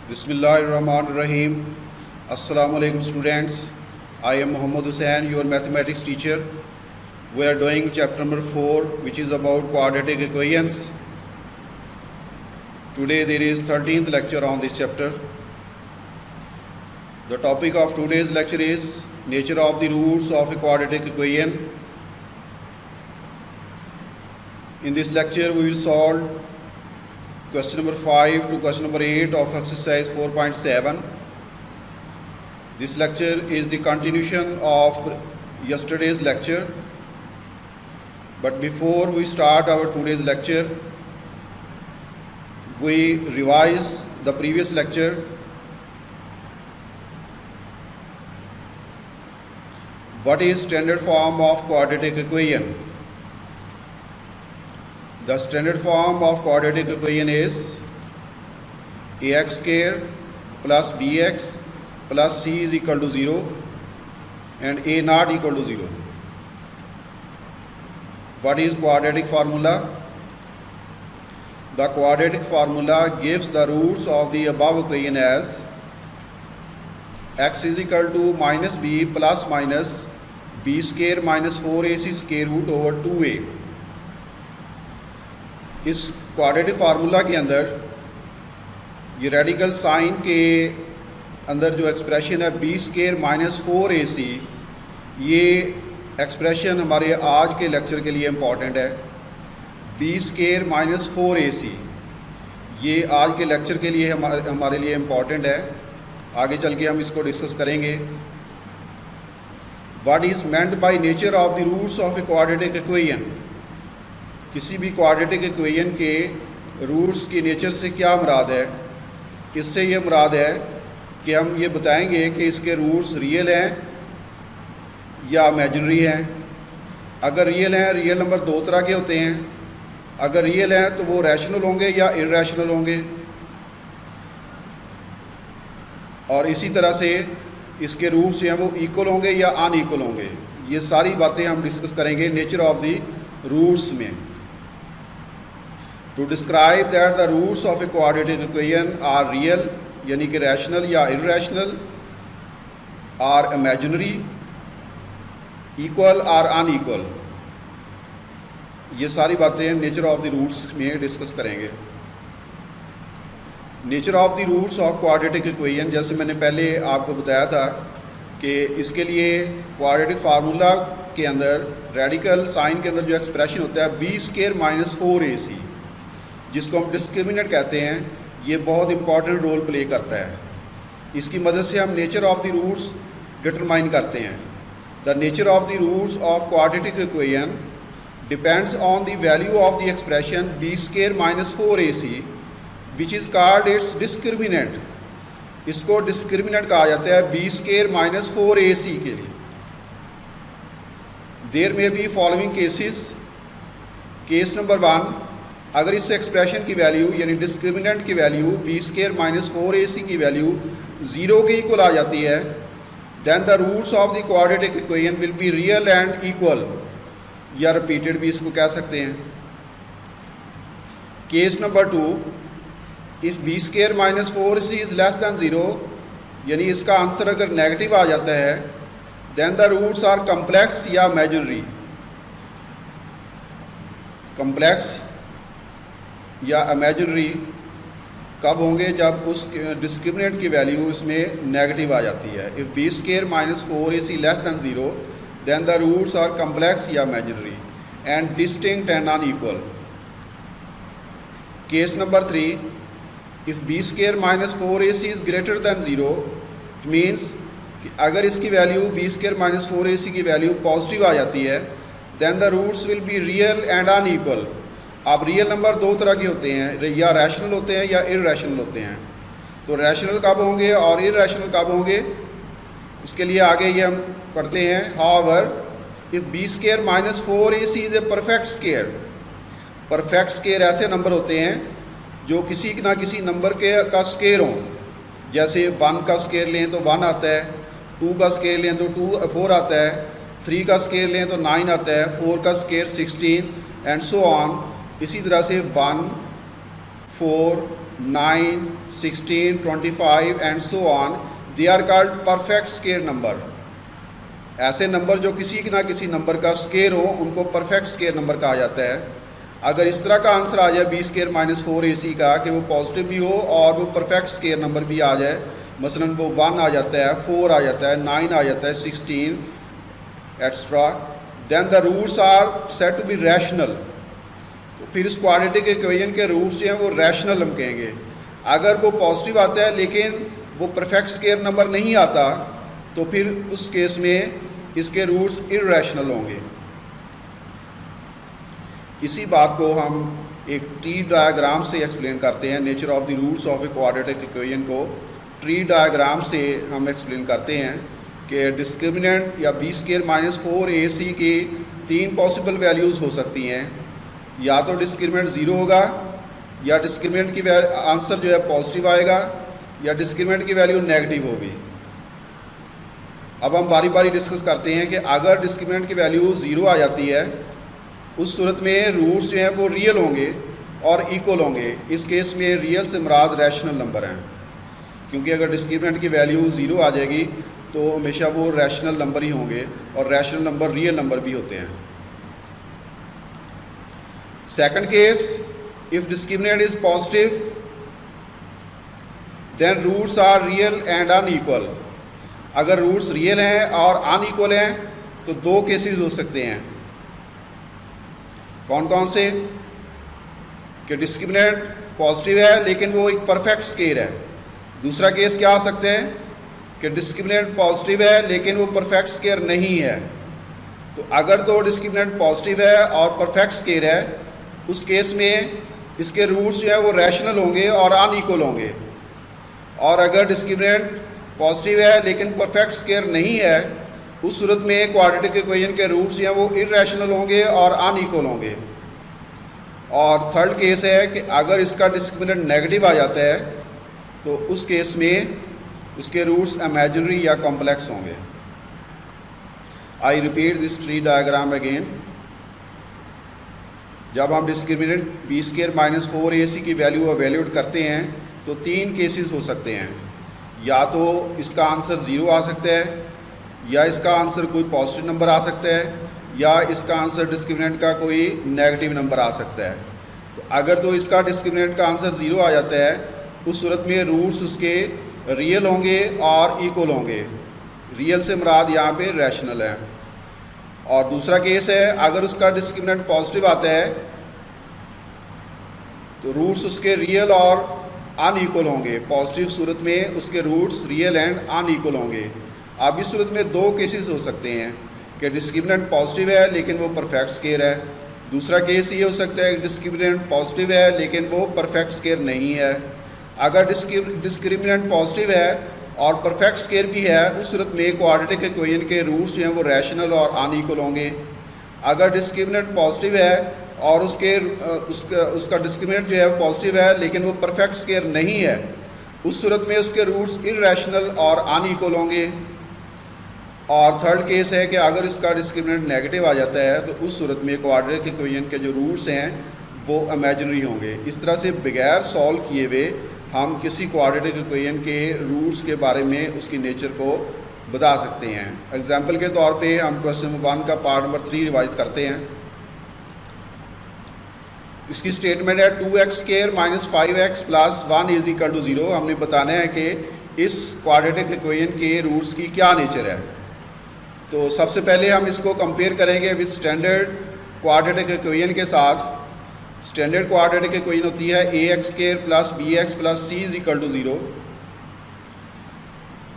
Bismillahirrahmanirrahim. Assalamu alaikum students. I am Muhammad Hussain, your mathematics teacher. We are doing chapter number 4, which is about quadratic equations. Today there is 13th lecture on this chapter. The topic of today's lecture is nature of the roots of a quadratic equation. In this lecture we will solve question number 5 to question number 8 of exercise 4.7. This lecture is the continuation of yesterday's lecture. But before we start our today's lecture, we revise the previous lecture. What is standard form of quadratic equation? The standard form of quadratic equation is ax square plus bx plus c is equal to 0 and a not equal to 0. What is quadratic formula? The quadratic formula gives the roots of the above equation as x is equal to minus b plus minus b square minus 4ac square root over 2a. इस quadratic formula के अंदर ये radical sign के अंदर जो expression है b square minus 4ac, ये expression हमारे आज के लेक्चर के लिए इम्पॉर्टेंट है. बी स्केयर माइनस 4ac ये आज के लेक्चर के लिए हमारे लिए इम्पॉर्टेंट है. आगे चल के हम इसको डिस्कस करेंगे. What is meant by nature of the roots of a quadratic equation? किसी भी क्वाड्रेटिक इक्वेशन के रूट्स की नेचर से क्या मुराद है? इससे ये मुराद है कि हम ये बताएंगे कि इसके रूट्स रियल हैं या इमेजिनरी हैं. अगर रियल हैं, रियल नंबर दो तरह के होते हैं. अगर रियल हैं तो वो रैशनल होंगे या इरैशनल होंगे. और इसी तरह से इसके रूट्स हैं वो इक्वल होंगे या अनइक्वल होंगे. ये सारी बातें हम डिस्कस करेंगे नेचर ऑफ द रूट्स में. To describe that the roots of a quadratic equation are real यानी कि रैशनल या irrational, or imaginary, equal or unequal, ये सारी बातें नेचर ऑफ द रूट्स में डिस्कस करेंगे. Nature of the roots of quadratic equation, जैसे मैंने पहले आपको बताया था कि इसके लिए क्वाड्रेटिक फार्मूला के अंदर रेडिकल साइन के अंदर जो एक्सप्रेशन होता है बी स्केयर माइनस 4ac, जिसको हम डिस्क्रिमिनेंट कहते हैं, ये बहुत इंपॉर्टेंट रोल प्ले करता है. इसकी मदद से हम nature of the roots determine करते हैं. The nature of the roots of quadratic equation depends on the value of the expression b square minus 4ac which is called its discriminant. इसको discriminant कहा जाता है बी स्केयर माइनस 4ac के लिए. There में be following cases. Case number 1, अगर इस expression की वैल्यू यानी डिस्क्रिमिनेंट की value B square minus 4ac की वैल्यू 0 के इक्वल आ जाती है, then the roots of the quadratic equation will be real and equal, या रिपीटेड भी इसको कह सकते हैं. Case number 2, if b square minus 4ac is less than 0 यानी इसका आंसर अगर नेगेटिव आ जाता है, then the roots are complex या इमेजिनरी. कम्प्लेक्स या इमेजिनरी कब होंगे? जब उस डिस्क्रिमिनेंट की वैल्यू इसमें नेगेटिव आ जाती है. If b square minus 4ac less than 0 then the roots are complex या imaginary and distinct and unequal. Case number 3, if b square minus 4ac is greater than 0, it means कि अगर इसकी value B square minus 4ac की value positive आ जाती है, then the roots will be real and unequal. अब real number दो तरह के होते हैं, या रैशनल होते हैं या इरैशनल होते हैं. तो रैशनल कब होंगे और इरैशनल कब होंगे, इसके लिए आगे ये हम पढ़ते हैं. However if b square minus 4ac is a perfect square. Perfect square ऐसे नंबर होते हैं जो किसी ना किसी नंबर के का स्केयर हों. जैसे 1 का स्केयर लें तो 1 आता है, 2 का स्केयर लें तो 4 आता है, 3 का स्केयर लें तो 9 आता है, 4 का स्केयर 16 एंड सो ऑन. इसी तरह से 1, 4, 9, 16, 25 and so on, they are called perfect square number. ऐसे नंबर जो किसी ना किसी नंबर का स्केयर हो उनको परफेक्ट स्केयर नंबर कहा जाता है। अगर इस तरह का आंसर आ जाए बी स्केयर माइनस 4ac का कि वो पॉजिटिव भी हो और वो परफेक्ट स्केयर नंबर भी आ जाए, मसलन वो 1 आ जाता है, 4 आ जाता है, 9 आ जाता है, 16 extra, then the roots are said to be rational. तो फिर इस क्वाड्रेटिक इक्वेशन के रूट्स जो हैं वो रैशनल हम कहेंगे। अगर वो पॉजिटिव आता है लेकिन वो परफेक्ट स्केयर नंबर नहीं आता तो फिर उस केस में इसके रूट्स इर्रेशनल होंगे। इसी बात को हम एक ट्री डायग्राम से एक्सप्लेन करते हैं। Nature of the roots of a quadratic equation को ट्री डायग्राम से हम एक्सप्लेन करते हैं कि डिस्क्रिमिनेंट या बी स्केयर माइनस 4ac की 3 पॉसिबल वैल्यूज़ हो सकती हैं। या तो डिस्क्रिमिनेंट 0 होगा, या डिस्क्रिमिनेंट की आंसर जो है पॉजिटिव आएगा, या डिस्क्रिमिनेंट की वैल्यू नेगेटिव होगी। अब हम बारी बारी डिस्कस करते हैं कि अगर डिस्क्रिमिनेंट की वैल्यू 0 आ जाती है उस सूरत में रूट्स जो हैं वो रियल होंगे और इक्वल होंगे। इस केस में रियल से मुराद रैशनल नंबर हैं, क्योंकि अगर डिस्क्रिमिनेंट की वैल्यू 0 आ जाएगी तो हमेशा वो रैशनल नंबर ही होंगे और रैशनल नंबर रियल नंबर भी होते हैं। Second case, if discriminant is positive then roots are real and unequal. अगर रूट्स रियल हैं और अनइक्वल हैं तो 2 केसेस हो सकते हैं। कौन कौन से? कि डिस्क्रिमिनेंट पॉजिटिव है लेकिन वो एक परफेक्ट स्केयर है। दूसरा केस क्या आ सकते हैं कि डिस्क्रिमिनेंट पॉजिटिव है लेकिन वो परफेक्ट स्केयर नहीं है। तो अगर तो डिस्क्रिमिनेंट पॉजिटिव है और परफेक्ट स्केयर है उस केस में इसके रूट्स जो है वो रैशनल होंगे और अनइक्वल होंगे। और अगर डिस्क्रिमिनेंट पॉजिटिव है लेकिन परफेक्ट स्केयर नहीं है उस सूरत में क्वाड्रेटिक इक्वेशन के रूट्स जो हैं वो इर्रेशनल होंगे और अनइक्वल होंगे। और थर्ड केस है कि अगर इसका डिस्क्रिमिनेंट नेगेटिव आ जाता है तो उस केस में उसके रूट्स इमेजिनरी या कॉम्प्लेक्स होंगे। I repeat this tree diagram again. जब हम discriminant B square minus 4ac की वैल्यू एवेल्यूएट करते हैं तो 3 केसेस हो सकते हैं। या तो इसका आंसर 0 आ सकता है, या इसका आंसर कोई पॉजिटिव नंबर आ सकता है, या इसका आंसर डिस्क्रिमिनेंट का कोई नेगेटिव नंबर आ सकता है। तो अगर तो इसका डिस्क्रिमिनेंट का आंसर 0 आ जाता है उस सूरत में रूट्स उसके रियल होंगे और इक्वल होंगे। रियल से मुराद यहाँ पे रैशनल है। और दूसरा केस है अगर उसका डिस्क्रिमिनेंट पॉजिटिव आता है तो रूट्स उसके रियल और अनइक्वल होंगे। पॉजिटिव सूरत में उसके रूट्स रियल एंड अनइक्वल होंगे। अब इस सूरत में 2 केसेस हो सकते हैं कि डिस्क्रिमिनेंट पॉजिटिव है लेकिन वो परफेक्ट स्केयर है। दूसरा केस ये हो सकता है कि डिस्क्रिमिनेंट पॉजिटिव है लेकिन वो परफेक्ट स्केयर नहीं है। अगर डिस्क्रिमिनेंट पॉजिटिव है और परफेक्ट स्केयर भी है उस सूरत में क्वाड्रेटिक इक्वेशन के रूट्स जो हैं वो रैशनल और अनइक्वल होंगे। अगर डिस्क्रिमिनेंट पॉजिटिव है और उसका डिस्क्रिमिनेंट जो है वो पॉजिटिव है लेकिन वो परफेक्ट स्केयर नहीं है उस सूरत में उसके रूट्स इर्रेशनल और अनइक्वल होंगे। और थर्ड केस है कि अगर इसका डिस्क्रिमिनेंट नेगेटिव आ जाता है तो उस सूरत में क्वाड्रेटिक इक्वेशन के जो रूट्स हैं वो इमेजिनरी होंगे। इस तरह से बगैर सॉल्व किए हुए हम किसी क्वाड्रेटिक इक्वेशन के रूट्स के बारे में उसकी नेचर को बता सकते हैं। एग्जाम्पल के तौर पे हम क्वेश्चन नंबर 1 का पार्ट नंबर 3 रिवाइज करते हैं। इसकी स्टेटमेंट है 2x square minus 5x plus 1 is equal to 0। हमने बताना है कि इस क्वाड्रेटिक इक्वेशन के रूट्स की क्या नेचर है। तो सबसे पहले हम इसको कंपेयर करेंगे विद स्टैंडर्ड क्वाड्रेटिक इक्वेशन के साथ। स्टैंडर्ड क्वाड्रेटिक इक्वेशन होती है ax square plus bx plus c is equal to 0।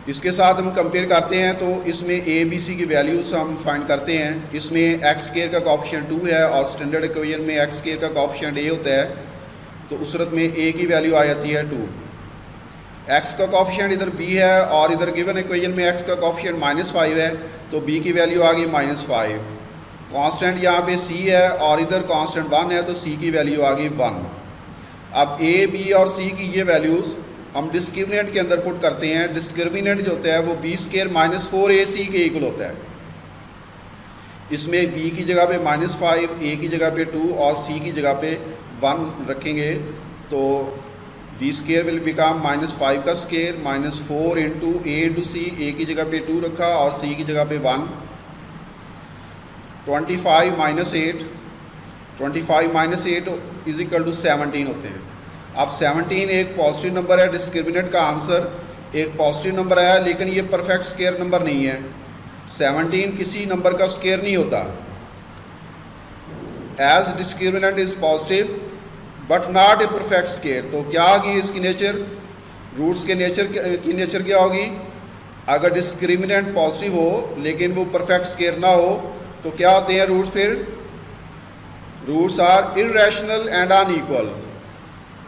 इसके साथ हम कंपेयर करते हैं तो इसमें a b c की वैल्यूज़ हम फाइंड करते हैं। इसमें x स्क्वायर का कॉफिशिएंट 2 है और स्टैंडर्ड इक्वेशन में x स्क्वायर का कॉफिशिएंट a होता है। तो उस सूरत में a की वैल्यू आ जाती है 2। x का कॉफिशिएंट इधर b है और इधर गिवन इक्वेशन में x का कॉफिशिएंट -5 है तो b की वैल्यू आ गई -5। कांस्टेंट यहाँ पे c है और इधर कांस्टेंट 1 है तो c की वैल्यू आ गई 1। अब a b और c की ये वैल्यूज़ हम डिस्क्रिमिनेंट के अंदर पुट करते हैं। डिस्क्रिमिनेंट जो होता है वो बी स्क्वायर माइनस 4ac के इक्वल होता है। इसमें b की जगह पे -5, a की जगह पे 2 और c की जगह पे 1 रखेंगे तो बी स्केयर विल बिकम -5 का square -4 into A into C, a की जगह पे 2 रखा और सी की जगह पे 1। 25 माइनस 8 इज इक्वल टू 17 होते हैं। अब 17 एक पॉजिटिव नंबर है, डिस्क्रिमिनेंट का आंसर एक पॉजिटिव नंबर आया, लेकिन ये परफेक्ट स्केयर नंबर नहीं है। 17 किसी नंबर का स्केयर नहीं होता। As discriminant is positive but not a perfect square. तो क्या होगी इसकी नेचर, रूट्स के नेचर क्या होगी? अगर डिस्क्रिमिनेंट पॉजिटिव हो लेकिन वो परफेक्ट स्केयर ना हो तो क्या होते हैं रूट्स? फिर roots are irrational and unequal.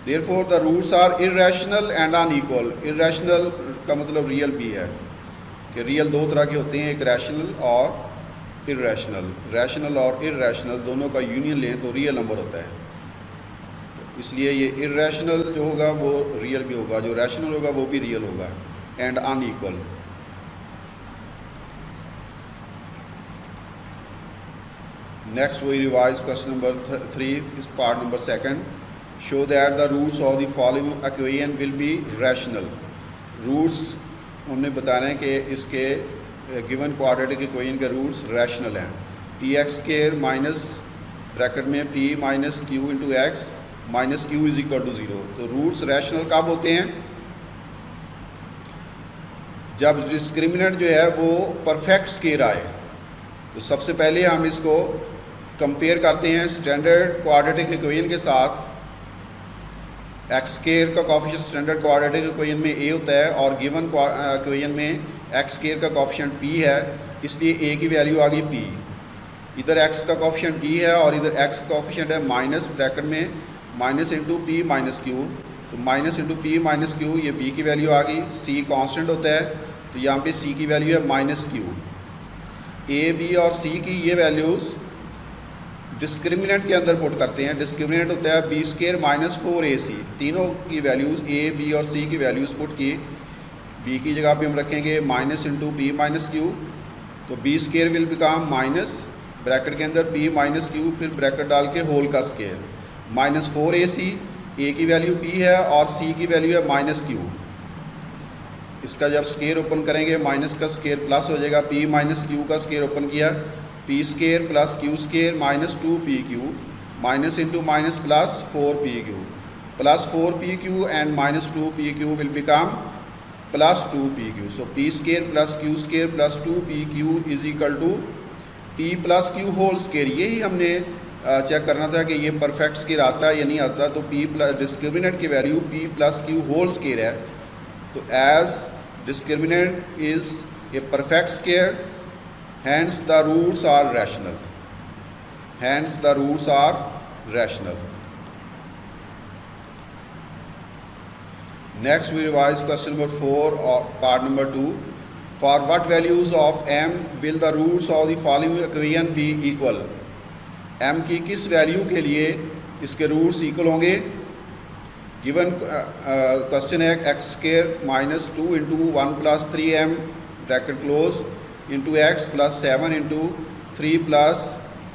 Therefore the roots are irrational and unequal. Irrational का मतलब रियल भी है कि रियल दो तरह के होते हैं, एक रैशनल और इर्रेशनल। रैशनल और इर्रेशनल दोनों का यूनियन लें तो रियल नंबर होता है। तो इसलिए ये इर्रेशनल जो होगा वो रियल भी होगा, जो रैशनल होगा वो भी रियल होगा, and unequal. Next we revise question number 3 is part number 2. Show that the roots of the following equation will be rational. Roots हमने बताना है कि इसके गिवन क्वाड्रेटिक इक्वेशन के रूट्स रैशनल हैं। P x square minus bracket में p minus q into x minus q is equal to 0। तो roots rational कब होते हैं? जब डिस्क्रिमिनेंट जो है वो परफेक्ट स्केयर आए। तो सबसे पहले हम इसको कंपेयर करते हैं स्टैंडर्ड क्वाड्रेटिक इक्वेशन के साथ। एक्स स्केयर का कॉफिशिएंट स्टैंडर्ड क्वाड्रेटिक इक्वेशन में ए होता है और गिवन इक्वेशन में एक्स स्केयर का कॉफिशिएंट पी है, इसलिए ए की वैल्यू आ गई पी। इधर एक्स का कॉफिशिएंट पी है और इधर एक्स का कॉफिशिएंट है माइनस ब्रैकेट में minus into p minus q. तो minus into p minus q, ये बी की वैल्यू आ गई। सी कांस्टेंट होता है तो यहाँ पे सी की वैल्यू है माइनस क्यू। ए बी और सी की ये वैल्यूज़ डिस्क्रिमिनेंट के अंदर पुट करते हैं। डिस्क्रिमिनेंट होता है बी स्केयर माइनस 4ac। तीनों की वैल्यूज़ ए बी और सी की वैल्यूज़ पुट की। बी की जगह पे हम रखेंगे minus into p minus q. तो b square will become minus bracket के अंदर पी माइनस क्यू, फिर ब्रैकेट डाल के होल का स्केयर माइनस 4ac। ए की वैल्यू पी है और सी की वैल्यू है माइनस क्यू। इसका जब स्केयर ओपन करेंगे माइनस का स्केयर प्लस हो जाएगा। पी माइनस क्यू का स्केयर ओपन किया, p square plus q square minus 2pq minus into minus plus 4pq plus 4pq and minus 2pq will become plus 2pq। So p square plus q square plus 2pq is equal to p plus q whole square. यही हमने check करना था कि ये perfect square आता है या नहीं आता। तो पी प्लस डिस्क्रिमिनेंट की value p plus q whole square है। तो as discriminant is a perfect square, hence the roots are rational. Hence the roots are rational. Next we revise question number 4 of part number 2. For what values of m will the roots of the following equation be equal? m की किस value के लिए इसके roots equal होंगे? Given question है x square minus 2 into 1 plus 3m bracket close into x plus 7 into 3 plus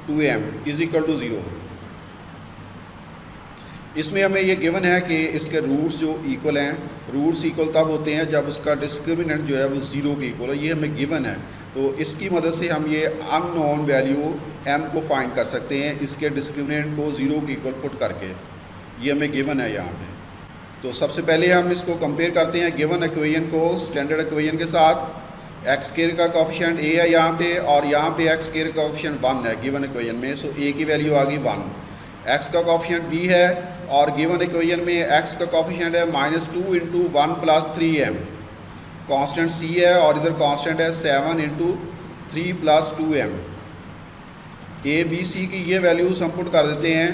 2m is equal to 0। इसमें हमें ये गिवन है कि इसके रूट्स जो इक्वल हैं, रूट्स इक्वल तब होते हैं जब उसका डिस्क्रिमिनेंट जो है वो 0 के इक्वल है। ये हमें गिवन है, तो इसकी मदद से हम ये अननोन वैल्यू m को फाइंड कर सकते हैं इसके डिस्क्रिमिनेंट को 0 के इक्वल पुट करके। ये हमें गिवन है यहाँ पे। तो सबसे पहले हम इसको कंपेयर करते हैं गिवन इक्वेशन को स्टैंडर्ड इक्वेशन के साथ। एक्स स्केयर का कॉफिशिएंट ए है यहाँ पे और यहाँ पे एक्स स्केयर का कॉफिशिएंट 1 है गिवन इक्वेशन में। सो ए की वैल्यू आ गई 1। एक्स का कॉफिशिएंट बी है और गिवन इक्वेशन में एक्स का कॉफिशिएंट है minus 2 into 1 plus 3m। Constant c है और इधर कांस्टेंट है 7 into 3 plus 2m। A B c की ये वैल्यूज हम पुट कर देते हैं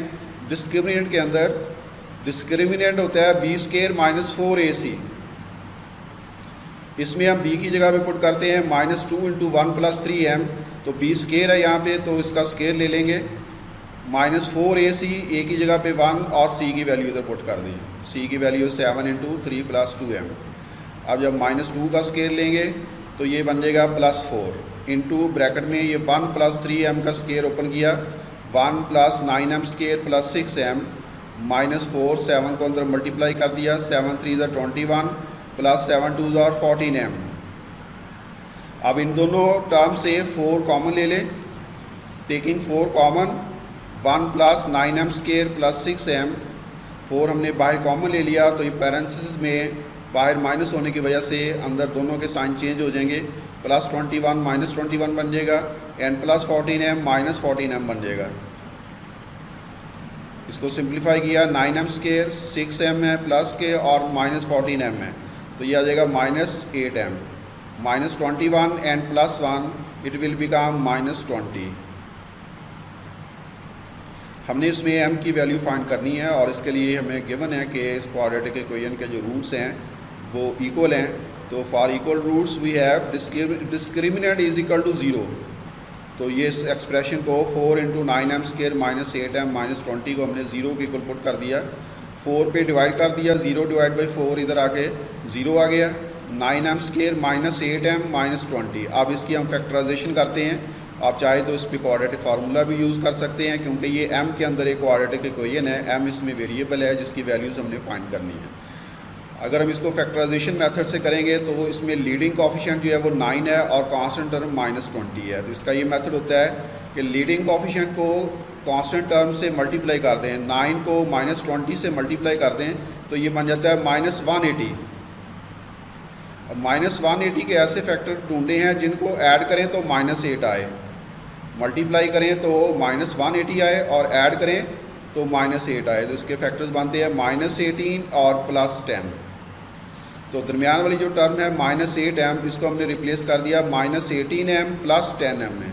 डिस्क्रिमिनेंट के अंदर। डिस्क्रिमिनेंट होता है बी स्केयर माइनस 4ac। इसमें हम b की जगह पे पुट करते हैं माइनस 2 इंटू 1 प्लस 3m। तो b स्केयर है यहाँ पे, तो इसका स्केयर ले लेंगे माइनस 4ac। a की जगह पे 1 और c की वैल्यू इधर पुट कर दी। c की वैल्यू 7 इंटू 3 प्लस 2m। अब जब माइनस 2 का स्केयर लेंगे तो ये बन जाएगा प्लस 4 इंटू ब्रैकेट में ये 1 प्लस 3m का स्केयर ओपन किया 1 plus 9m square plus 6m -4, 7 को अंदर मल्टीप्लाई कर दिया, 7 3 ज़ा 21 प्लस 7 2 ज़ा 14m। अब इन दोनों टर्म से 4 कॉमन ले लें, taking 4 common 1 plus 9m square plus 6m। 4 हमने बाहर कॉमन ले लिया तो ये पैरेंथेसिस में बाहर माइनस होने की वजह से अंदर दोनों के साइन चेंज हो जाएंगे, प्लस 21 माइनस 21 बन जाएगा and plus 14m minus 14m बन जाएगा। इसको सिंप्लीफाई किया, 9m स्क्वायर 6m है प्लस के और माइनस 14m है तो ये आ जाएगा -8m, minus 21 and plus 1 it will become -20। हमने इसमें m की वैल्यू फाइंड करनी है और इसके लिए हमें गिवन है कि इस क्वाड्रेटिक इक्वेशन के जो रूट्स हैं वो इक्वल हैं। तो for equal roots we have discriminant is equal to 0। तो ये इस एक्सप्रेशन को 4 × 9m square minus 8m minus 20 को हमने 0 के इक्वल पुट कर दिया, 4 पे डिवाइड कर दिया, 0 डिवाइड बाई 4 इधर आके 0 आ गया, 9m square minus 8m minus 20। अब इसकी हम फैक्टराइजेशन करते हैं, आप चाहे तो इस पर क्वाड्रेटिक फार्मूला भी यूज़ कर सकते हैं क्योंकि ये m के अंदर एक क्वाड्रेटिक इक्वेशन है, m इसमें वेरिएबल है जिसकी वैल्यूज़ हमने फाइंड करनी है। अगर हम इसको फैक्टराइजेशन मेथड से करेंगे तो इसमें लीडिंग कोफिशिएंट जो है वो 9 है और कांस्टेंट टर्म -20 है। तो इसका ये मेथड होता है कि लीडिंग कोफिशिएंट को कांस्टेंट टर्म से मल्टीप्लाई कर दें, 9 को -20 से मल्टीप्लाई कर दें तो ये बन जाता है -180। अब -180 के ऐसे फैक्टर ढूंढे हैं जिनको ऐड करें तो -8 आए, मल्टीप्लाई करें तो -180 आए और ऐड करें तो -8 आए। तो इसके फैक्टर्स बनते हैं -18 और +10। तो दरमियान वाली जो टर्म है -8m इसको हमने रिप्लेस कर दिया -18m + 10m में।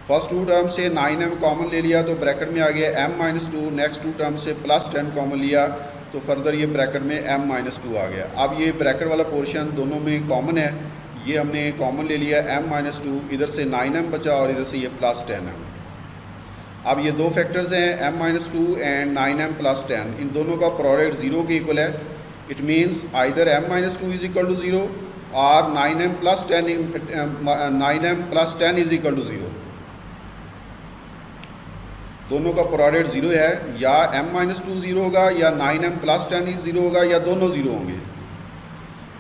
फर्स्ट टू टर्म से 9m कॉमन ले लिया तो ब्रैकेट में आ गया m-2, नेक्स्ट टू टर्म से +10 कॉमन लिया तो फर्दर ये ब्रैकेट में m-2 आ गया। अब ये ब्रैकेट वाला पोर्शन दोनों में कॉमन है, ये हमने कॉमन ले लिया m-2, इधर से 9m बचा और इधर से ये +10m। अब ये दो फैक्टर्स हैं m-2 एंड 9m + 10, इन दोनों का प्रोडक्ट 0 के इक्वल है। It means either m-2 is equal to 0 और 9m + 10 इज इक्वल टू 0। दोनों का प्रोडक्ट 0 है, या m-2 0 होगा या 9m + 10 0 होगा या दोनों 0 होंगे।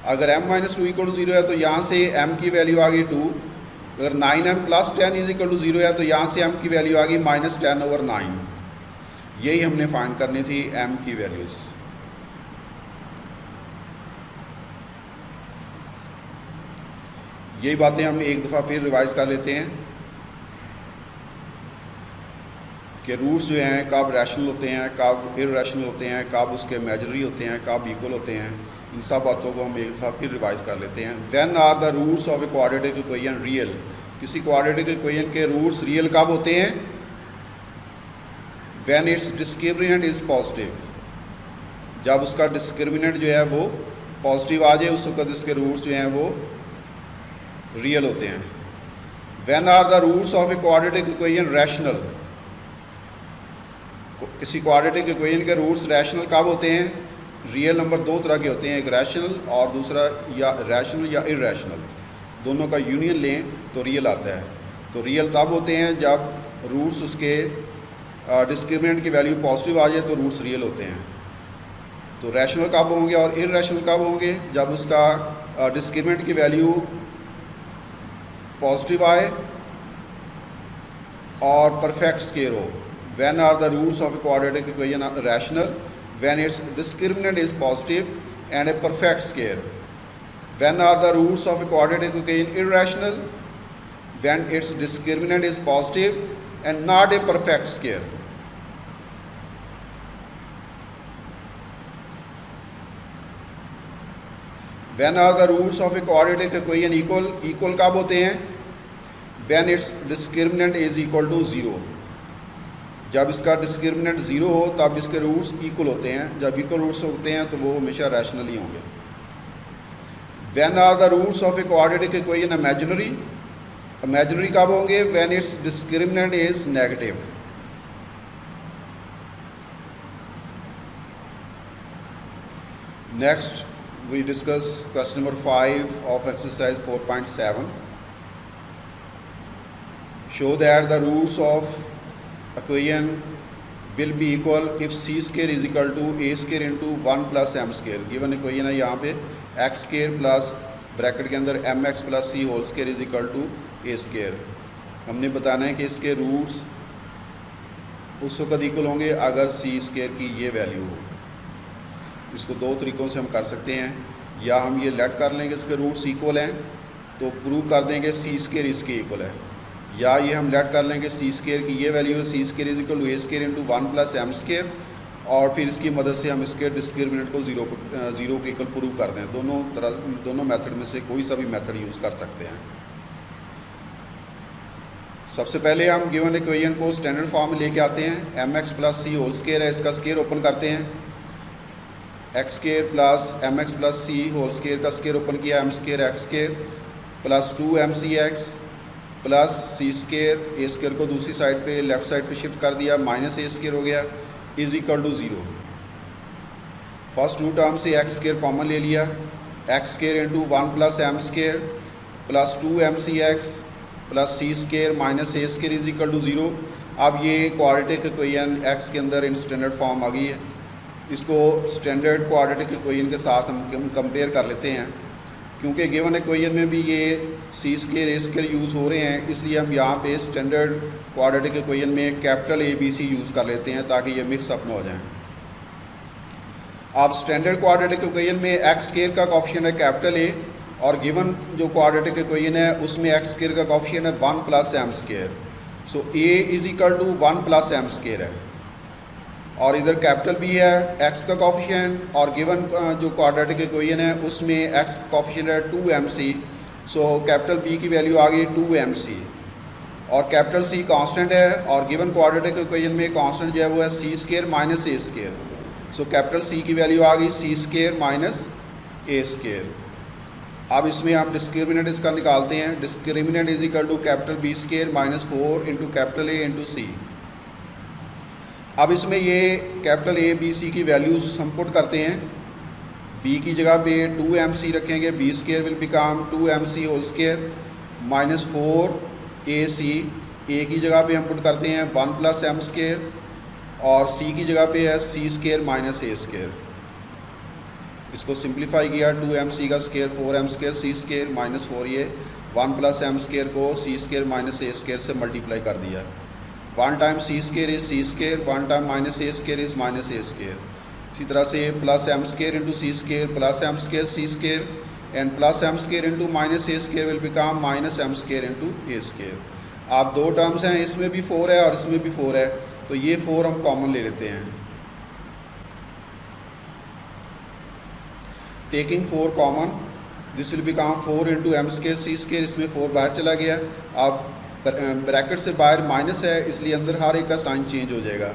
अगर m-2 इक्वल टू 0 है तो यहाँ से m की वैल्यू आ गई 2, अगर 9m + 10 इज इक्वल टू 0 है तो यहाँ से m की वैल्यू आ गई -10/9। यही हमने फाइंड करनी थी m की वैल्यूज़। यही बातें हम एक दफ़ा फिर रिवाइज कर लेते हैं कि रूट्स जो हैं कब रैशनल होते हैं, कब इररेशनल होते हैं, कब उसके इमेजिनरी होते हैं, कब इक्वल होते हैं। इन सब बातों को हम एक दफ़ा फिर रिवाइज कर लेते हैं। When are the roots of a quadratic equation real, किसी क्वाड्रेटिक इक्वेशन के रूट्स रियल कब होते हैं? When its discriminant is positive, जब उसका डिस्क्रिमिनेंट जो है वो पॉजिटिव आ जाए उस वक्त इसके रूट्स जो हैं वो रियल होते हैं। When are the roots of a quadratic equation rational, किसी क्वाड्रेटिक इक्वेशन के रूट्स रैशनल कब होते हैं? रियल नंबर दो तरह के होते हैं, एक रैशनल और दूसरा या रैशनल या इररेशनल, दोनों का यूनियन लें तो रियल आता है। तो रियल तब होते हैं जब रूट्स उसके डिस्क्रिमिनेंट की वैल्यू पॉजिटिव आ जाए तो रूट्स रियल होते हैं। तो रैशनल कब होंगे और इररेशनल कब होंगे? जब उसका डिस्क्रिमिनेंट की वैल्यू पॉजिटिव आए और परफेक्ट स्क्वायर हो। When are the roots of a quadratic equation rational? When its discriminant is positive and a perfect square. When are the roots of a quadratic equation irrational? When its discriminant is positive and not a perfect square. When are the roots of a quadratic equation equal? Equal कब होते हैं? When its discriminant is equal to 0. जब इसका discriminant 0 हो तब इसके roots equal होते हैं, जब इक्वल रूट्स होते हैं तो वो हमेशा रैशनल ही होंगे। When are the roots of a quadratic equation imaginary, imaginary कब होंगे? When its discriminant is negative. Next we discuss question number 5 of exercise 4.7। Show that the roots of equation will be equal if c square is equal to a square into 1 plus M square. Given equation है यहाँ पे x square plus bracket के अंदर m x plus C whole square is equal to a square. हमने बताना है कि इसके रूट्स उस वक्त इक्वल होंगे अगर सी स्केयर की ये वैल्यू हो। इसको दो तरीक़ों से हम कर सकते हैं, या हम ये लेट कर लेंगे इसके रूट्स इक्वल हैं तो प्रूव कर देंगे सी स्केयर इसके इक्वल है, या ये हम लेट कर लेंगे सी स्केयर की ये वैल्यू है c square is equal to a square into 1 plus M square, और फिर इसकी मदद से हम इसके डिस्क्रिमिनेंट को ज़ीरो के इक्वल प्रूव कर दें। दोनों मेथड में से कोई सा भी मेथड यूज़ कर सकते हैं। सबसे पहले हम गिवन इक्वेशन को स्टैंडर्ड फॉर्म में लेके आते हैं। एम एक्स प्लस सी होल स्केयर है, इसका स्केयर ओपन करते हैं, x square plus m x plus सी होल स्केयर का स्केयर ओपन किया, m square x square plus 2 m c x plus C square, a square को दूसरी साइड पे left side पे शिफ्ट कर दिया, माइनस ए स्केयर हो गया is equal to 0। First two term से एक्स स्केयर कॉमन ले लिया, x square into 1 plus M square plus 2 m c x plus C square minus A square is equal to 0। अब ये quadratic equation x के अंदर in standard form आ गई है। इसको स्टैंडर्ड क्वाड्रेटिक इक्वेशन के साथ हम कंपेयर कर लेते हैं, क्योंकि गिवन इक्वेशन में भी ये c square a square use हो रहे हैं, इसलिए हम यहाँ पे स्टैंडर्ड क्वाड्रेटिक इक्वेशन में capital A B C use कर लेते हैं ताकि ये मिक्स अप न हो जाए। अब स्टैंडर्ड क्वाड्रेटिक इक्वेशन में एक्स स्केयर का कॉफिशिएंट है कैपिटल ए, और गिवन जो क्वाड्रेटिक इक्वेशन है उसमें एक्स स्केयर का कॉफिशिएंट है 1 plus M square. So a is equal to 1 plus M square है, और इधर कैपिटल बी है एक्स का कॉफिशिएंट, और गिवन जो क्वाड्रेटिक इक्वेशन है उसमें एक्स का कॉफिशिएंट है 2 m c. So capital B की वैल्यू आ गई 2 एम सी, और कैपिटल सी कांस्टेंट है, और गिवन क्वाड्रेटिक इक्वेशन में कांस्टेंट जो है वो है सी स्केयर माइनस ए स्केयर। सो कैपिटल सी की वैल्यू आ गई सी स्केयर माइनस ए स्केयर। अब इसमें आप डिस्क्रिमिनेंट इसका निकालते हैं, discriminant is equal to capital b square minus 4 into capital a into सी। अब इसमें ये कैपिटल ए बी सी की वैल्यूज़ हम पुट करते हैं, बी की जगह पे 2 एम सी रखेंगे, b square will become 2 m c whole square minus 4 a c, a की जगह पे हम पुट करते हैं 1 प्लस एम स्केयर, और सी की जगह पे है सी स्केयर माइनस ए स्केयर। इसको सिंप्लीफाई किया, 2 एम सी का स्केयर 4 एम स्केयर सी स्केयर माइनस 4, ये 1 प्लस एम स्केयर को सी स्केयर माइनस ए स्केयर से मल्टीप्लाई कर दिया। 1 time c square is c square, 1 time minus A square is minus A square. इसी तरह से plus M square into C square plus M square C square, and plus M square into minus A square will become minus M square into a square. आप दो terms हैं, इसमें भी 4 है और इसमें भी 4 है, तो ये 4 हम कॉमन ले लेते हैं। Taking 4 common, this will become 4 into M square C square, इसमें 4 बाहर चला गया। अब ब्रैकेट से बाहर माइनस है, इसलिए अंदर हर एक का साइन चेंज हो जाएगा।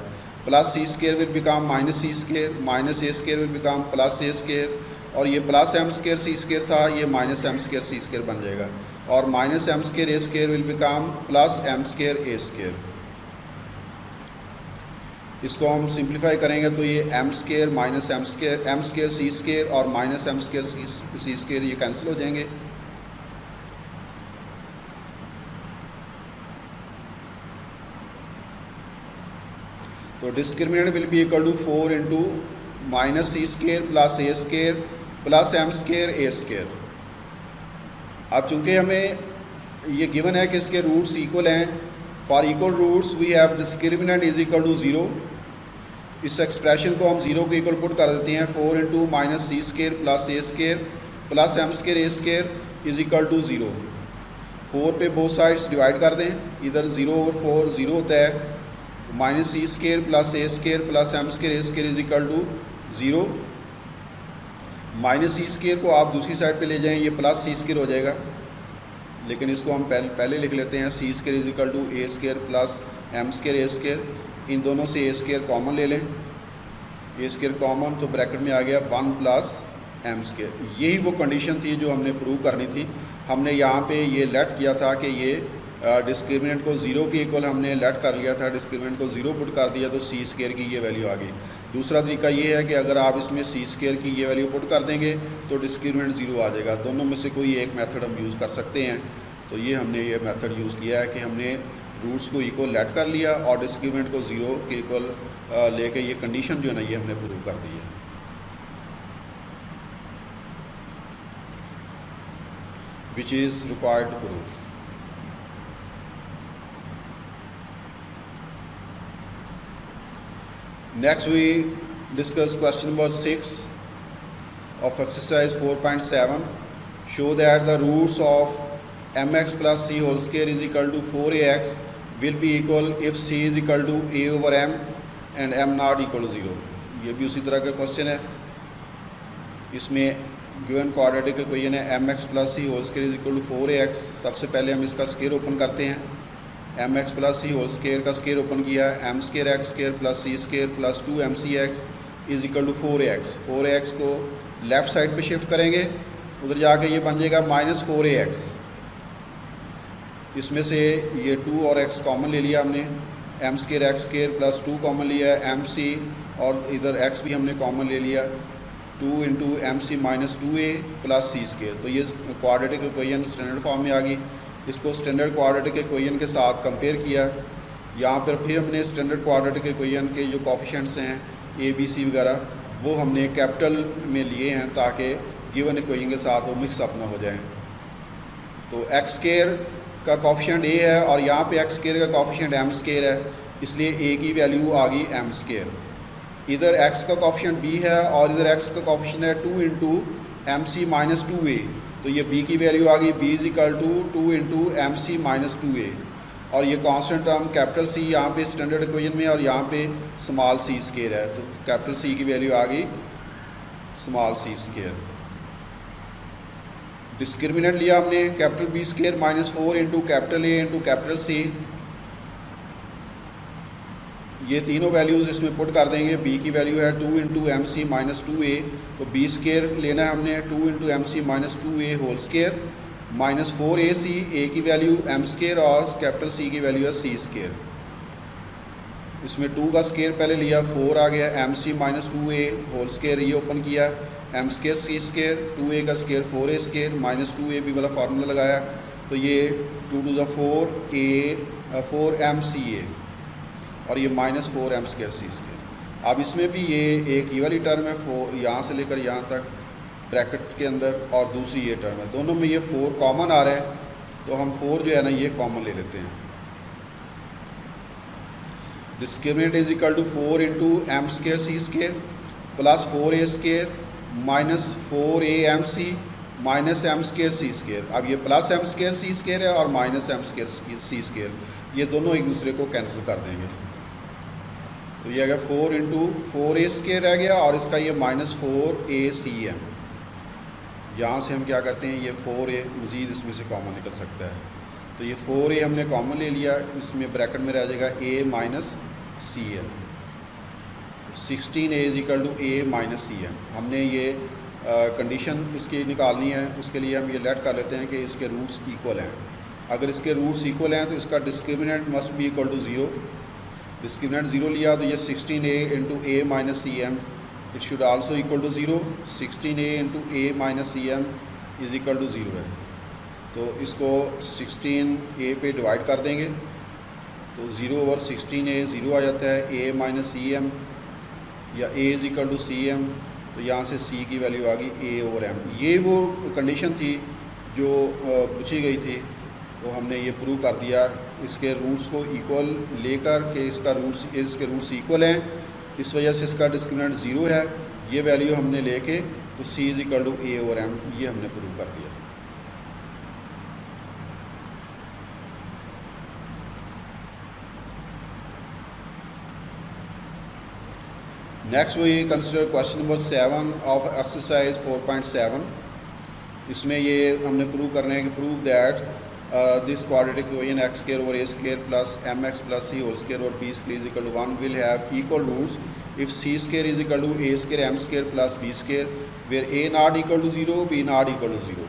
Plus C square will become minus c square, minus A square will become plus A square, और ये प्लस एम स्केयर सी स्केयर था, ये माइनस एम स्केयर सी स्केयर बन जाएगा, और minus M square a square will become plus M square a square. इसको हम simplify करेंगे तो ये m square minus M square सी स्केयर और माइनस एम स्केयर सी स्केयर ये कैंसिल हो जाएंगे। तो discriminant will be equal to 4 into minus c square plus A square plus M square a square. अब चूँकि हमें ये गिवन है कि इसके रूट्स इक्वल हैं, for equal roots we have discriminant is equal to 0। इस एक्सप्रेशन को हम 0 के इक्वल पुट कर देते हैं, 4 into minus c square plus A square plus M square a square is equal to 0। 4 पे बोथ साइड्स डिवाइड कर दें, इधर 0 ओवर 4 0 होता है, minus c square plus A square plus M square a square is equal to 0। Minus c square को आप दूसरी side पे ले जाएं, ये प्लस सी स्केयर हो जाएगा, लेकिन इसको हम पहले लिख लेते हैं, c square is equal to a square plus M square a square. इन दोनों से ए स्केयर कॉमन ले लें, ए स्केयर कॉमन, तो ब्रैकेट में आ गया 1 प्लस एम स्केयर। यही वो कंडीशन थी जो हमने प्रूव करनी थी। हमने यहाँ पे ये लेट किया था कि ये डिस्क्रिमिनेंट को 0 के इक्वल हमने लेट कर लिया था, डिस्क्रिमिनेंट को 0 पुट कर दिया तो सी स्केयर की ये वैल्यू आ गई। दूसरा तरीका ये है कि अगर आप इसमें सी स्केयर की ये वैल्यू पुट कर देंगे तो डिस्क्रिमिनेंट 0 आ जाएगा। दोनों में से कोई एक मेथड हम यूज़ कर सकते हैं। तो ये हमने ये मेथड यूज़ किया है कि हमने रूट्स को इक्वल लेट कर लिया और डिस्क्रिमिनेंट को 0 के इक्वल लेके ये कंडीशन जो है ना ये हमने प्रूव कर दी है। Which is required to prove. Next we discuss question number 6 of exercise 4.7. Show that the roots of mx plus c whole square is equal to 4ax will be equal if c is equal to a over m and m not equal to 0. ये भी उसी तरह का question है। इसमें given quadratic equation है mx plus c whole square is equal to 4ax। सबसे पहले हम इसका स्क्वायर ओपन करते हैं। एम एक्स प्लस सी होल स्केयर का स्केयर ओपन किया है, m square x square plus C square plus 2mc(x) is equal to 4ax। 4ax को लेफ़्ट साइड पे शिफ्ट करेंगे, उधर जाके ये बन जाएगा -4ax। इसमें से ये 2 और x कॉमन ले लिया हमने, m square x square plus 2 common लिया है, एम सी और इधर x भी हमने कॉमन ले लिया, 2 into M C minus 2a plus सी स्केयर। तो ये क्वाड्रेटिक इक्वेशन स्टैंडर्ड फॉर्म में आ गई। इसको स्टैंडर्ड क्वाड्रेटिक इक्वेशन के साथ कंपेयर किया। यहाँ पर फिर हमने स्टैंडर्ड क्वाड्रेटिक इक्वेशन के जो कोफिशिएंट्स हैं ए बी सी वगैरह वो हमने कैपिटल में लिए हैं ताकि गिवन इक्वेशन के साथ वो मिक्स अप ना हो जाए। तो एक्स स्केयर का कोफिशिएंट ए है और यहाँ पे एक्स स्केयर का कोफिशिएंट एम स्केयर है, इसलिए ए की वैल्यू आ गई एम स्केयर। इधर एक्स का कोफिशिएंट बी है और इधर एक्स का कोफिशिएंट है 2 into M C minus 2a। तो ये b की वैल्यू आ गई b is equal to 2 into M C minus 2a। और ये कांस्टेंट टर्म कैपिटल C यहाँ पे स्टैंडर्ड इक्वेशन में और यहाँ पे स्मॉल c स्केयर है, तो कैपिटल C की वैल्यू आ गई स्मॉल c स्केयर। डिस्क्रिमिनेंट लिया हमने capital B square -4 into capital A into capital C। ये तीनों वैल्यूज़ इसमें पुट कर देंगे। b की वैल्यू है 2 into M C minus 2a, तो b स्केयर लेना है हमने 2 into M C minus 2a whole square minus 4ac, a की वैल्यू m स्केयर और कैपिटल C की वैल्यू है c स्केयर। इसमें 2 का स्केयर पहले लिया, 4 आ गया, एम सी माइनस 2a होल स्केयर ये ओपन किया, m square c square, 2a का square 4a square minus 2ab वाला फार्मूला लगाया, तो ये 2 टू ज़ा 4mca और ये -4m स्केयर c स्केयर। अब इसमें भी ये एक ये वाली टर्म है 4 यहाँ से लेकर यहाँ तक ब्रैकेट के अंदर और दूसरी ये टर्म है, दोनों में ये 4 कॉमन आ रहा है, तो हम 4 जो है ना ये कॉमन ले लेते हैं। Discriminant is equal to 4 into M square C square plus 4a square minus 4am(c) minus M square C square. अब ये प्लस एम स्केयर सी स्केयर है और माइनस एम स्केयर सी स्केयर, ये दोनों एक दूसरे को कैंसिल कर देंगे। तो ये आ गया 4 इंटू 4a स्केयर रह गया और इसका ये -4acm। यहाँ से हम क्या करते हैं, ये 4a मज़ीद इसमें से कॉमन निकल सकता है, तो ये 4a हमने कॉमन ले लिया, इसमें ब्रैकेट में रह जाएगा a minus cm। 16a is equal to a minus cm। हमने ये कंडीशन इसकी निकालनी है, उसके लिए हम ये लेट कर लेते हैं कि इसके रूट्स इक्वल हैं। अगर इसके रूट्स इक्वल हैं तो इसका discriminant must be equal to 0। Discriminant 0 लिया तो ये 16a into a minus cm it should also equal to 0। 16a into a minus cm is equal to 0 है, तो इसको 16a पे डिवाइड कर देंगे तो 0/16a 0 आ जाता है। a माइनस cm या a is equal to cm, तो यहाँ से c की वैल्यू आ गई a/m। ये वो कंडीशन थी जो पूछी गई थी, तो हमने ये प्रूव कर दिया। इसके रूट्स को इक्वल लेकर के इसके रूट्स इक्वल हैं, इस वजह से इसका डिस्क्रिमिनेंट 0 है। ये वैल्यू हमने लेके तो c is equal to a/m ये हमने प्रूव कर दिया। Next we consider question number 7 of exercise 4.7। इसमें ये हमने प्रूव करना है कि prove that this quadratic equation x square over a square plus mx plus c whole square और b square is equal to 1 will have equal roots if c square is equal to a square m square plus b square where a not equal to 0 b not equal to 0।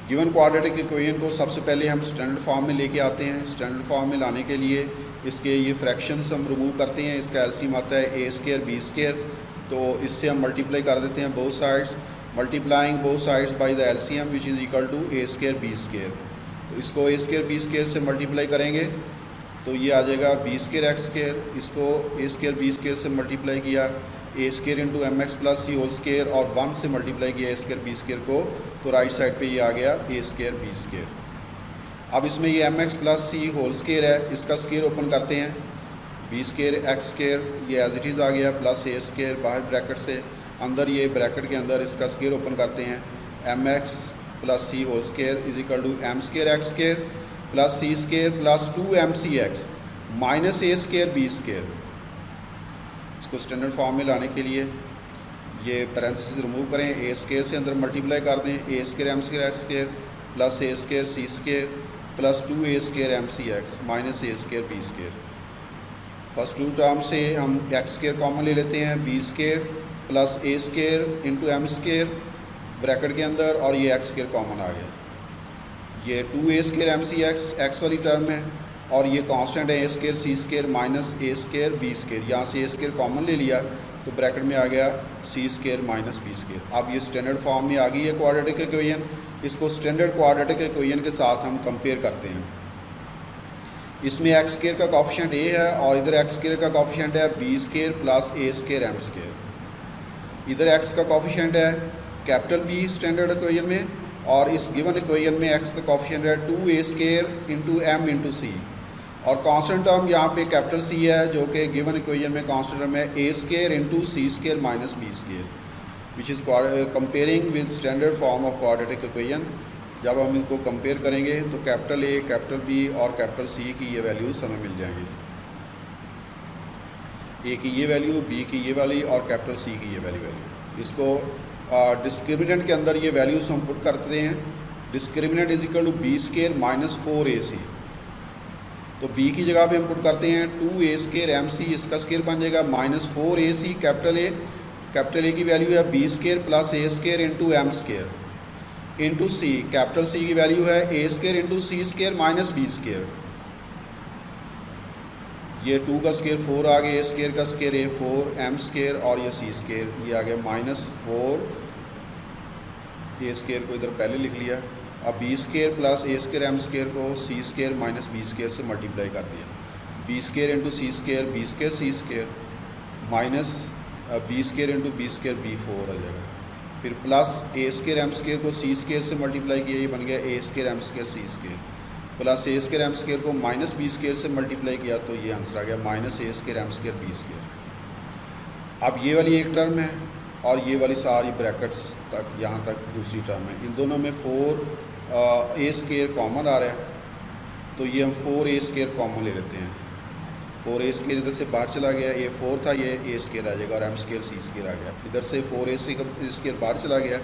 Given quadratic equation को सबसे पहले हम standard form में लेके आते हैं। Standard form में लाने के लिए इसके ये फ्रैक्शंस हम रिमूव करते हैं। इसका एलसीएम आता है a स्क्वायर b स्क्वायर, तो इससे हम मल्टीप्लाई कर देते हैं both sides, multiplying both sides by the LCM which is equal to a square b square. तो इसको a स्क्वायर b स्क्वायर से मल्टीप्लाई करेंगे तो ये आ जाएगा बी स्केयर एक्स स्केयर, इसको ए स्केयर बी स्केयर से मल्टीप्लाई किया, a square into m x plus C whole square और 1 से मल्टीप्लाई किया ए स्केयर बी स्केयर को, तो राइट साइड पे ये आ गया ए स्केयर बी स्केयर। अब इसमें ये एम एक्स प्लस सी होल स्केयर है, इसका स्केयर ओपन करते हैं, बी स्केयर एक्स स्केयर ये एज इट इज़ आ गया प्लस ए स्केयर बाहर ब्रैकेट से, अंदर ये ब्रैकेट के अंदर इसका स्केयर ओपन करते हैं, M x plus C whole square is equal to M square x square plus C square plus 2mc(x) minus A square B square. इसको स्टैंडर्ड फॉर्म में लाने के लिए ये पैरेंथेसिस रिमूव करें, ए स्केयर से अंदर मल्टीप्लाई कर दें, a square M square x square plus A square C square plus 2a square mc(x) minus A square B square. First two term से हम एक्स स्केयर कॉमन ले लेते हैं, बी स्केयर प्लस ए square into M square bracket के अंदर, और ये x square common आ गया, ये 2a स्केयर mc(x) एक्स वाली टर्म है, और ये कांस्टेंट है a square C square minus A square B square, यहाँ से ए स्केयर कॉमन ले लिया तो ब्रैकेट में आ गया सी स्केयर माइनस बी स्केयर। अब ये स्टैंडर्ड फॉर्म में आ गई है क्वाड्रेटिक इक्वेशन, इसको स्टैंडर्ड क्वाड्रेटिक इक्वेशन के साथ हम कंपेयर करते हैं। इसमें एक्स स्केयर का कॉफिशिएंट ए है और इधर एक्स स्केयर का कॉफिशिएंट है बी स्केयर प्लस ए स्केयर एम स्केयर। इधर एक्स का कॉफिशिएंट है कैपिटल बी स्टैंडर्ड इक्वेशन में, और इस गिवन इक्वेशन में एक्स का कॉफिशिएंट है 2a square into M into सी, और कांस्टेंट टर्म यहाँ पे कैपिटल सी है जो कि गिवन इक्वेशन में कांस्टेंट टर्म है a square into C square minus B square, which is comparing with standard form of quadratic equation. जब हम इनको कंपेयर करेंगे तो कैपिटल ए, कैपिटल बी और कैपिटल सी की ये वैल्यूज़ हमें मिल जाएंगी, ए की ये वैल्यू, बी की ये वाली और कैपिटल सी की ये वैल्यू। इसको डिस्क्रिमिनेंट के अंदर ये वैल्यूज़ हम पुट करते हैं, discriminant is equal to B square minus 4ac, तो b की जगह पे हम पुट करते हैं 2a स्केयर mc, इसका स्केयर बन जाएगा माइनस 4ac कैपिटल ए की वैल्यू है बी स्केयर प्लस ए square into M square into सी, कैपिटल सी की वैल्यू है a square into C square minus B square. ये 2 का स्केयर 4 आ गया, ए स्केयर का स्केयर ए 4 एम स्केयर और ये सी स्केयर ये आ गया माइनस 4, ए स्केयर को इधर पहले लिख लिया। अब बी स्केयर प्लस ए स्केयर एम स्केयर को सी स्केयर माइनस बी स्केयर से मल्टीप्लाई कर दिया, बी स्केयर इंटू सी स्केयर बी स्केयर सी square minus B square into B square B 4 आ जाएगा, फिर प्लस ए स्केयर एम स्केयर को सी स्केयर से मल्टीप्लाई किया, ये बन गया ए स्केयर एम स्केयर सी स्केयर, प्लस ए स्केयर एम स्केयर को माइनस बी स्केयर से मल्टीप्लाई किया तो ये आंसर आ गया माइनस ए square M square B square. अब ये वाली एक टर्म है और ये वाली सारी ब्रैकेट्स तक यहाँ तक दूसरी टर्म है, इन दोनों में 4 ए स्केयर कॉमन आ रहा है, तो ये हम 4a स्केयर कॉमन ले लेते हैं, 4a स्केयर इधर से बाहर चला गया, ये 4 था ये a स्केयर आ जाएगा और m स्केयर c स्केयर आ गया, इधर से 4a स्केयर बाहर चला गया,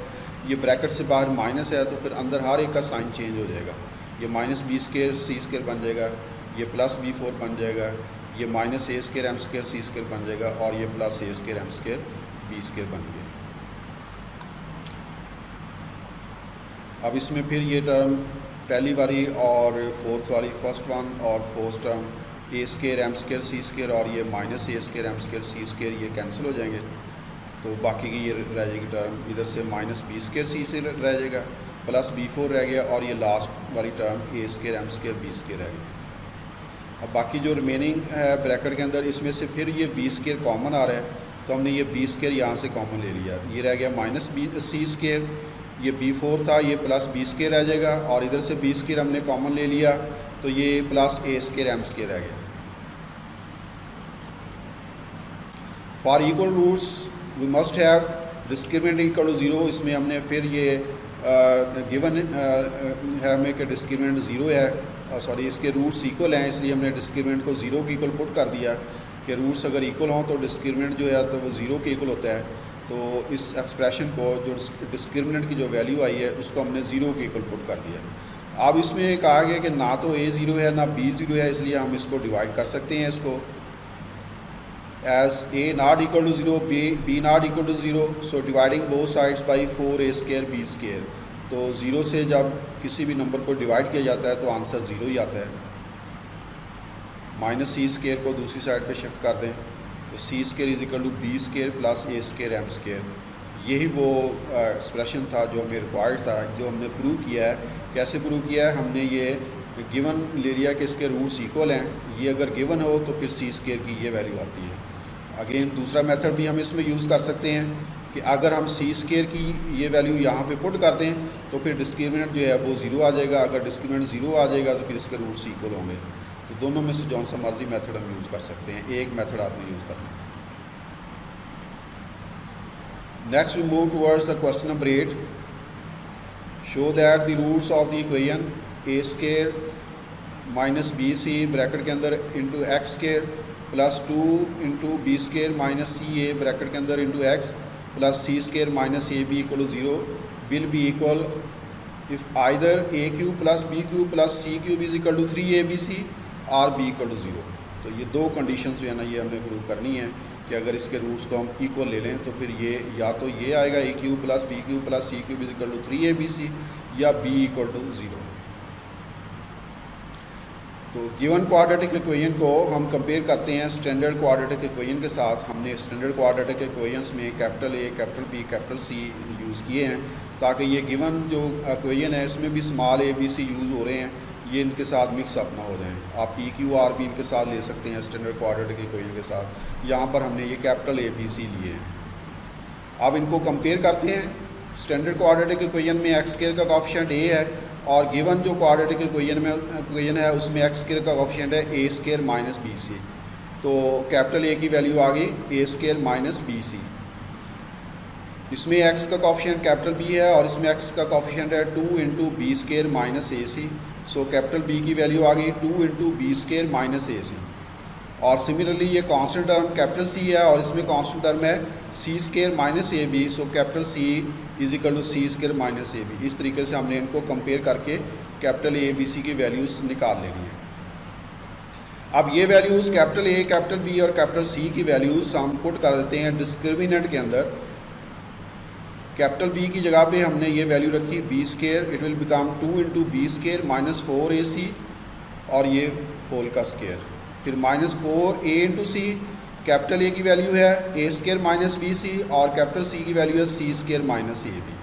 ये ब्रैकेट से बाहर माइनस है तो फिर अंदर हर एक का साइन चेंज हो जाएगा, ये माइनस बी स्केयर सी स्केयर बन जाएगा, ये प्लस b4 बन जाएगा, ये माइनस ए स्केयर एम स्केयर सी स्केयर बन जाएगा और ये प्लस ए square M square B square बन गया। अब इसमें फिर ये टर्म पहली वाली और फोर्थ वाली, फर्स्ट वन और fourth term A square M square C square और ये माइनस ए स्केयर एम स्केयर सी स्केयर ये कैंसिल हो जाएंगे, तो बाकी की ये रह जाएगी टर्म, इधर से माइनस बी स्केयर सी से रह जाएगा, प्लस b4 रह गया और ये लास्ट वाली term A square M square B square रह गया। अब बाकी जो रिमेनिंग है ब्रैकेट के अंदर इसमें से फिर ये बी स्केयर कॉमन आ रहा है, तो हमने ये बी स्केयर यहाँ से कॉमन ले लिया, ये रह गया माइनस बी सी स्केयर, ये b4 था ये प्लस बी स्केयर रह जाएगा और इधर से बी स्केयर हमने कॉमन ले लिया तो ये प्लस ए स्केयर एम स्केयर रह गया। For equal roots we must have discriminant equal to 0, इसमें हमने फिर ये गिवन है हमें कि डिस्क्रिमिनेंट 0 है, सॉरी इसके रूट्स इक्वल हैं, इसलिए हमने डिस्क्रिमिनेंट को 0 के इक्वल पुट कर दिया कि रूट्स अगर इक्वल हों तो डिस्क्रिमिनेंट जो है तो वो 0 के इक्वल होता है, तो इस एक्सप्रेशन को जो डिस्क्रिमिनेंट की जो वैल्यू आई है उसको हमने 0 के इक्वल पुट कर दिया। अब इसमें कहा गया कि ना तो a 0 है ना b 0 है, इसलिए हम इसको डिवाइड कर सकते हैं इसको as a not equal to 0 b not equal to 0, so dividing both sides by 4a square b square, तो 0 से जब किसी भी नंबर को डिवाइड किया जाता है तो आंसर 0 ही आता है। माइनस c स्केयर को दूसरी साइड पे शिफ्ट कर दें तो C square is equal to B square plus A square M square, यही वो एक्सप्रेशन था जो हमें रिक्वायर्ड था, जो हमने प्रूव किया है। कैसे प्रूव किया है? हमने ये गिवन ले लिया कि इसके रूट्स इक्वल हैं, ये अगर गिवन हो तो फिर सी स्क्वायर की ये वैल्यू आती है। अगेन दूसरा मेथड भी हम इसमें यूज़ कर सकते हैं कि अगर हम सी स्क्वायर की ये वैल्यू यहाँ पे पुट कर दें तो फिर डिस्क्रिमिनेंट जो है वो ज़ीरो आ जाएगा। अगर डिस्क्रिमिनेंट ज़ीरो आ जाएगा तो फिर इसके रूट्स इक्वल होंगे। तो दोनों में से जौन सा मर्जी मेथड हम यूज़ कर सकते हैं, एक मेथड आपने यूज़ करना है। Next we move towards the question number 8। Show that the roots of the equation A square minus B C bracket के अंदर into X square plus 2 into B square minus C A bracket के अंदर into x plus C square minus A B equal to 0 will be equal if either A cube plus B cube plus C cube is equal to 3abc और B equal to 0। तो ये दो conditions जो है ना ये हमने prove करनी है कि अगर इसके रूट्स को हम इक्वल ले लें तो फिर ये या तो ये आएगा A cube plus B cube plus C cube is equal to 3abc या बी इक्वल टू 0। तो गिवन क्वाड्रेटिक इक्वेशन को हम कंपेयर करते हैं स्टैंडर्ड क्वाड्रेटिक इक्वेशन के साथ। हमने स्टैंडर्ड क्वाड्रेटिक इक्वेशंस में कैपिटल ए capital B capital C use किए हैं ताकि ये गिवन जो इक्वेशन है इसमें भी small A B C use हो रहे हैं, ये इनके साथ मिक्स अप ना हो जाएं। आप पी क्यू आर बी इनके साथ ले सकते हैं स्टैंडर्ड क्वाड्रेटिक इक्वेशन के साथ। यहाँ पर हमने ये कैपिटल ए बी सी लिए हैं। अब इनको कंपेयर करते हैं। स्टैंडर्ड क्वाड्रेटिक इक्वेशन में एक्स स्क्वायर का कॉफिशिएंट ए है और गिवन जो क्वाड्रेटिक इक्वेशन है उसमें एक्स स्क्वायर का कॉफिशिएंट है ए स्क्वायर माइनस बी सी। तो कैपिटल ए की वैल्यू आ गई ए स्क्वायर माइनस बी सी। इसमें एक्स का कॉफिशिएंट कैपिटल बी है और इसमें एक्स का कॉफिशिएंट है 2 into B square minus A C. So capital B की वैल्यू आ गई 2 into B square minus A सी। और सिमिलरली ये कांस्टेंट टर्म कैपिटल सी है और इसमें कांस्टेंट टर्म है C square minus A B. So capital C is equal to C square minus A B. इस तरीके से हमने इनको कंपेयर करके कैपिटल ए बी सी की वैल्यूज़ निकाल लेनी है। अब ये वैल्यूज़ कैपिटल ए कैपिटल बी और कैपिटल सी की वैल्यूज़ हम पुट कर देते हैं डिस्क्रिमिनेंट के अंदर। कैपिटल बी की जगह पे हमने ये वैल्यू रखी B square, it will become 2 into B square minus 4ac और ये होल का स्क्वायर, फिर minus 4a into C. Capital A की वैल्यू है A square minus B C और कैपिटल सी की वैल्यू है C square minus A B.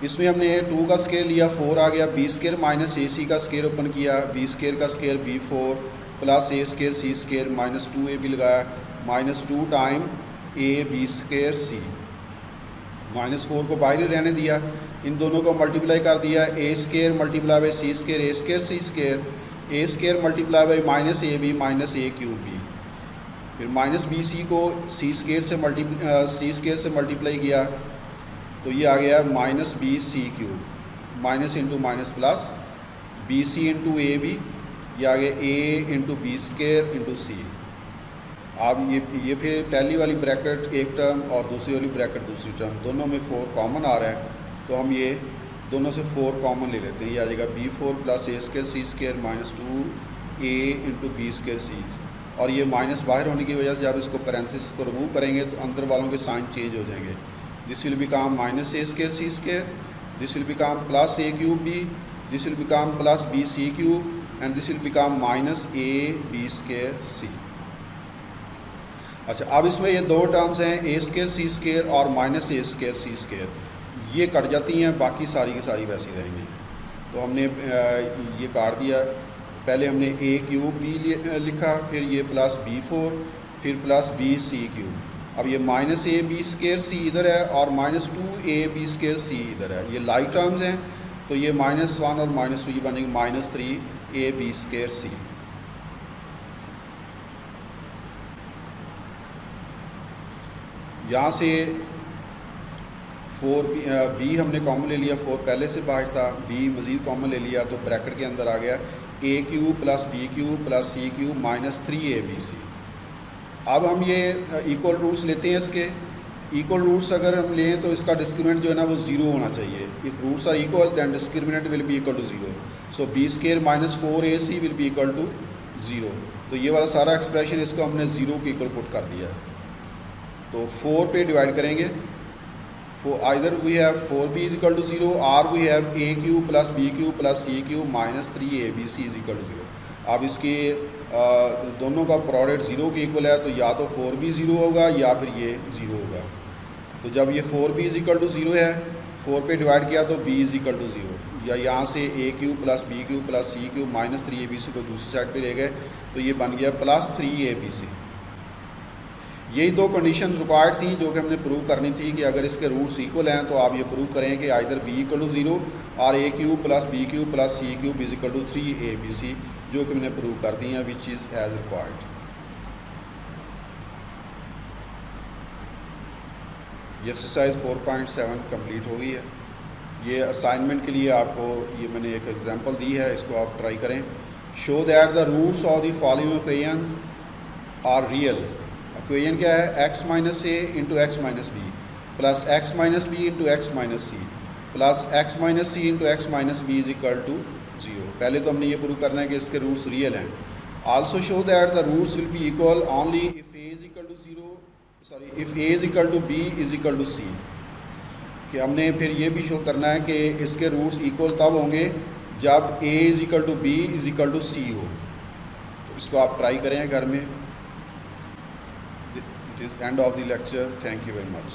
इसमें हमने 2 का स्क्वायर लिया 4 आ गया, B square minus A C का स्क्वायर ओपन किया, बी स्क्वायर का square B 4 plus A square C square minus 2ab लगाया minus 2 time A B square C. Minus 4 को बाहर ही रहने दिया, इन दोनों को मल्टीप्लाई कर दिया A square multiply by C square A square C square, A square multiply by minus A B minus A cube B. फिर माइनस बी सी को सी स्क्वायर से मल्टीप्लाई किया तो ये आ गया minus B C cube, minus into minus plus B C into A B, ये आ गया A into B square into सी। अब ये फिर पहली वाली ब्रैकेट एक टर्म और दूसरी वाली ब्रैकेट दूसरी टर्म, दोनों में 4 कॉमन आ रहा है तो हम ये दोनों से 4 कॉमन ले लेते हैं। ये आ जाएगा B 4 plus A square C square minus 2 A into B square सी। और ये माइनस बाहर होने की वजह से जब इसको पैरेंथेसिस को रिमूव करेंगे तो अंदर वालों के साइन चेंज हो जाएंगे। This will become minus A square C square, this will become plus A cube B, this will become plus B C cube and this will become minus A B square C. अच्छा, अब इसमें ये 2 terms हैं A square C square और minus A square C square, ये cut जाती हैं, बाकी सारी की सारी वैसी रहेंगी। तो हमने ये काट दिया। पहले हमने ए क्यूब बी लिखा, फिर ये प्लस बी 4 फिर प्लस बी सी क्यूब। अब ये माइनस ए बी स्क्वायर सी इधर है और माइनस 2 ए बी स्क्वायर सी इधर है, ये लाइक टर्म्स हैं तो ये -1 और -2 ये बनेगी -3 ए बी स्क्वायर सी। यहाँ से 4 बी हमने कॉमन ले लिया, 4 पहले से बाहर था, बी मज़ीद कॉमन ले लिया तो ब्रैकेट के अंदर आ गया A cube plus B cube plus C cube minus 3abc। अब हम ये इक्वल रूट्स लेते हैं इसके। इक्वल रूट्स अगर हम लें तो इसका डिस्क्रिमिनेंट जो है ना वो 0 होना चाहिए। If roots are equal then discriminant will be equal to 0। So B square minus 4ac will be equal to 0। तो ये वाला सारा एक्सप्रेशन इसको हमने 0 के इक्वल पुट कर दिया। तो 4 पे डिवाइड करेंगे, either we have 4b is equal to 0 और we have A cube plus B cube plus C cube minus 3abc is equal to 0। अब इसके दोनों का प्रोडक्ट 0 के इक्वल है तो या तो 4b 0 होगा या फिर ये 0 होगा। तो जब ये 4b इज इक्वल टू 0 है, 4 पे डिवाइड किया तो b इज इक्वल टू 0, या यहाँ से A cube plus B cube plus C cube minus 3abc को दूसरी साइड पे ले गए तो ये बन गया प्लस 3abc। यही दो कंडीशन रिक्वायर्ड थी जो कि हमने प्रूव करनी थी कि अगर इसके रूट्स इक्वल हैं तो आप ये प्रूव करें कि आइदर b इक्वल टू 0 और A cube plus B cube plus C cube is equal to 3abc, जो कि मैंने प्रूव कर दी हैं विच इज़ एज रिक्वायर्ड। ये एक्सरसाइज 4.7 कंप्लीट हो गई है। ये असाइनमेंट के लिए आपको ये मैंने एक एग्जांपल दी है, इसको आप ट्राई करें। Show that the roots of the following equations are real. Equation क्या है, x minus A into x minus B plus X minus B into x minus C plus X minus C into x minus B is equal to 0। पहले तो हमने ये prove करना है कि इसके रूट्स रियल हैं। Also show that the roots will be equal only if A is equal to 0, sorry if A is equal to B is equal to C. कि हमने फिर ये भी शो करना है कि इसके रूट्स इक्वल तब होंगे जब A is equal to B is equal to C हो। तो इसको आप ट्राई करें घर में। It is end of the lecture. Thank you very much.